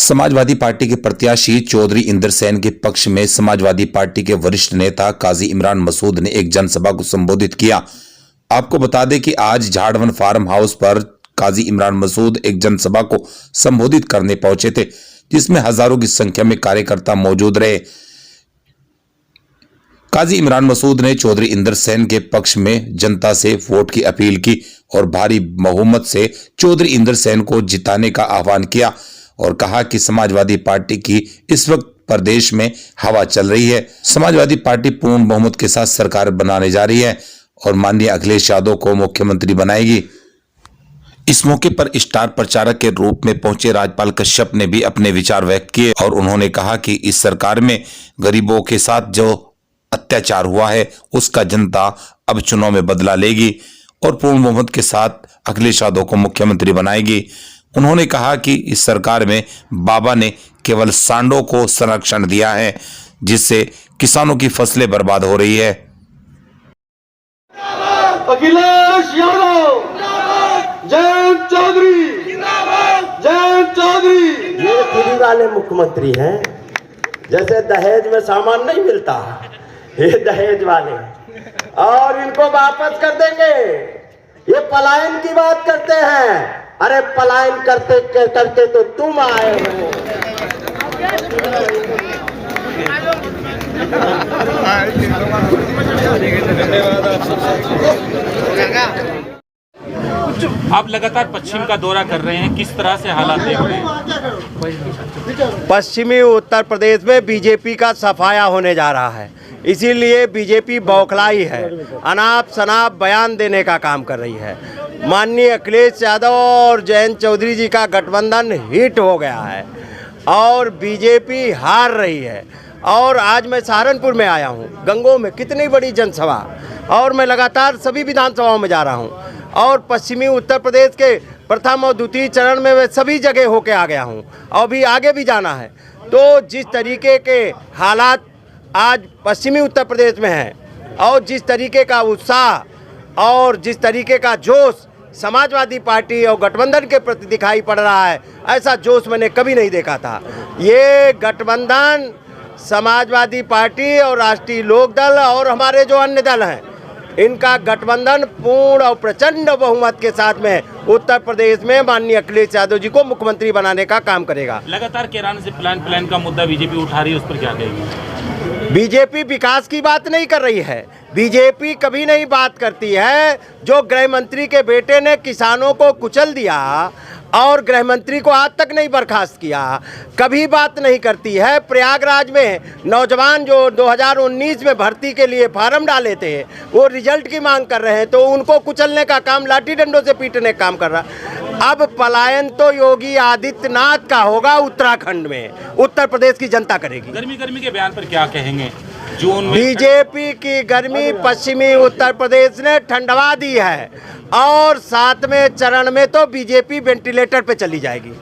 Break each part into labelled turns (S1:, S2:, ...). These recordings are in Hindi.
S1: समाजवादी पार्टी के प्रत्याशी चौधरी इंदर सेन के पक्ष में समाजवादी पार्टी के वरिष्ठ नेता काजी इमरान मसूद ने एक जनसभा को संबोधित किया। आपको बता दें कि आज झाड़वन फार्म हाउस पर काजी इमरान मसूद एक जनसभा को संबोधित करने पहुंचे थे, जिसमें हजारों की संख्या में कार्यकर्ता मौजूद रहे। काजी इमरान मसूद ने चौधरी इंदर सेन के पक्ष में जनता से वोट की अपील की और भारी बहुमत से चौधरी इंदर सेन को जिताने का आह्वान किया और कहा कि समाजवादी पार्टी की इस वक्त प्रदेश में हवा चल रही है। समाजवादी पार्टी पूर्ण बहुमत के साथ सरकार बनाने जा रही है और माननीय अखिलेश यादव को मुख्यमंत्री बनाएगी। इस मौके पर स्टार प्रचारक के रूप में पहुंचे राजपाल कश्यप ने भी अपने विचार व्यक्त किए और उन्होंने कहा कि इस सरकार में गरीबों के साथ जो अत्याचार हुआ है उसका जनता अब चुनाव में बदला लेगी और पूर्ण बहुमत के साथ अखिलेश यादव को मुख्यमंत्री बनाएगी। उन्होंने कहा कि इस सरकार में बाबा ने केवल सांडों को संरक्षण दिया है, जिससे किसानों की फसलें बर्बाद हो रही है।
S2: अखिलेश यादव, जयंत चौधरी, जयंत चौधरी।
S3: ये फ्री वाले मुख्यमंत्री हैं। जैसे दहेज में सामान नहीं मिलता, ये दहेज वाले, और इनको वापस कर देंगे। ये पलायन की बात करते हैं। अरे पलायन करते करते तो तुम आए हो।
S4: आप लगातार पश्चिम का दौरा कर रहे हैं, किस तरह से हालात देख रहे हैं?
S3: पश्चिमी उत्तर प्रदेश में बीजेपी का सफाया होने जा रहा है, इसीलिए बीजेपी बौखलाई है, अनाप शनाप बयान देने का काम कर रही है। माननीय अखिलेश यादव और जयंत चौधरी जी का गठबंधन हिट हो गया है और बीजेपी हार रही है। और आज मैं सहारनपुर में आया हूँ, गंगों में कितनी बड़ी जनसभा, और मैं लगातार सभी विधानसभाओं में जा रहा हूँ और पश्चिमी उत्तर प्रदेश के प्रथम और द्वितीय चरण में मैं सभी जगह होके आ गया हूँ और अभी आगे भी जाना है। तो जिस तरीके के हालात आज पश्चिमी उत्तर प्रदेश में है और जिस तरीके का उत्साह और जिस तरीके का जोश समाजवादी पार्टी और गठबंधन के प्रति दिखाई पड़ रहा है, ऐसा जोश मैंने कभी नहीं देखा था। ये गठबंधन समाजवादी पार्टी और राष्ट्रीय लोकदल और हमारे जो अन्य दल हैं, इनका गठबंधन पूर्ण और प्रचंड बहुमत के साथ में उत्तर प्रदेश में माननीय अखिलेश यादव जी को मुख्यमंत्री बनाने का काम करेगा।
S4: लगातार केरान से प्लान का मुद्दा बीजेपी उठा रही है, उस पर क्या कहेंगे?
S3: बीजेपी विकास की बात नहीं कर रही है। बीजेपी कभी नहीं बात करती है। जो गृह मंत्री के बेटे ने किसानों को कुचल दिया और गृह मंत्री को आज तक नहीं बर्खास्त किया, कभी बात नहीं करती है। प्रयागराज में नौजवान जो 2019 में भर्ती के लिए फार्म डाले थे, वो रिजल्ट की मांग कर रहे हैं, तो उनको कुचलने का काम, लाठी डंडों से पीटने का काम कर रहा है। अब पलायन तो योगी आदित्यनाथ का होगा उत्तराखंड में, उत्तर प्रदेश की जनता करेगी।
S4: गर्मी के बयान पर क्या कहेंगे? जून में
S3: बीजेपी की गर्मी पश्चिमी उत्तर प्रदेश ने ठंडवा दी है और 7वें चरण में तो बीजेपी वेंटिलेटर पे चली जाएगी।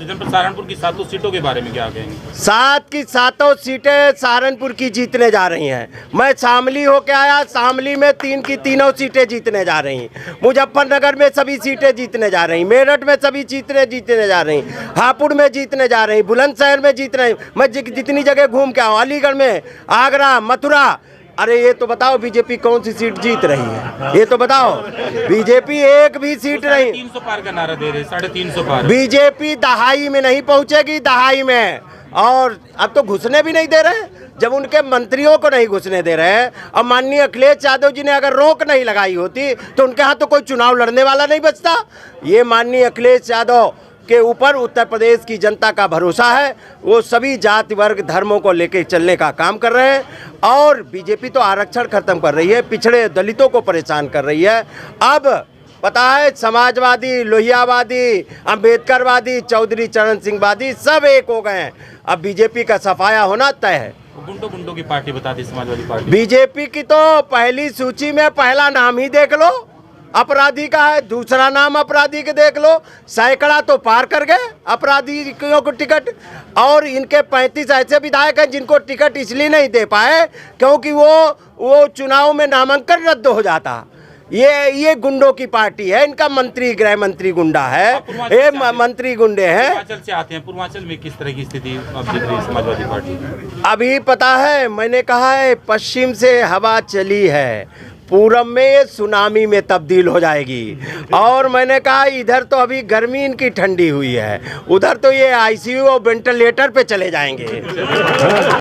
S4: सहारनपुर की 7 सीटों के बारे में क्या कहेंगे?
S3: 7 की 7 सीटें सहारनपुर की जीतने जा रही हैं। मैं शामली होके आया, शामली में 3 की 3 सीटें जीतने जा रही। मुजफ्फरनगर में सभी सीटें जीतने जा रही, मेरठ में सभी सीटें जीतने जा रही, हापुड़ में जीतने जा रही, बुलंदशहर में जीत रही। मैं जितनी जगह घूम के आऊँ, अलीगढ़ में, आगरा, मथुरा। अरे ये तो बताओ बीजेपी कौन सी सीट जीत रही है, ये तो बताओ। बीजेपी एक भी सीट नहीं।
S4: 350 पार का नारा दे रहे, 350 पार।
S3: बीजेपी दहाई में नहीं पहुंचेगी, दहाई में। और अब तो घुसने भी नहीं दे रहे, जब उनके मंत्रियों को नहीं घुसने दे रहे। और माननीय अखिलेश यादव जी ने अगर रोक नहीं लगाई होती तो उनके यहाँ तो कोई चुनाव लड़ने वाला नहीं बचता। ये माननीय अखिलेश यादव के ऊपर उत्तर प्रदेश की जनता का भरोसा है। वो सभी जाति वर्ग धर्मों को लेकर चलने का काम कर रहे हैं और बीजेपी तो आरक्षण खत्म कर रही है, पिछड़े दलितों को परेशान कर रही है। अब पता है, समाजवादी, लोहियावादी, अंबेडकरवादी, चौधरी चरण सिंहवादी सब एक हो गए हैं। अब बीजेपी का सफाया होना तय है।
S4: गुंडों की पार्टी बता दी समाजवादी पार्टी।
S3: बीजेपी की तो पहली सूची में पहला नाम ही देख लो, अपराधी का है। दूसरा नाम अपराधी के देख लो, सैकड़ा तो पार कर गए अपराधियों को टिकट। और इनके 35 ऐसे विधायक हैं जिनको टिकट इसलिए नहीं दे पाए क्योंकि वो चुनाव में नामांकन रद्द हो जाता। ये गुंडों की पार्टी है। इनका मंत्री, गृह मंत्री गुंडा है, ये मंत्री गुंडे हैं।
S4: पूर्वांचल से आते हैं, पूर्वांचल में किस तरह की स्थिति अब दिख रही है समाजवादी पार्टी?
S3: अभी पता है, मैंने कहा है पश्चिम से हवा चली है, पूरब में ये सुनामी में तब्दील हो जाएगी। और मैंने कहा इधर तो अभी गर्मी इनकी ठंडी हुई है, उधर तो ये आईसीयू और वेंटिलेटर पे चले जाएंगे।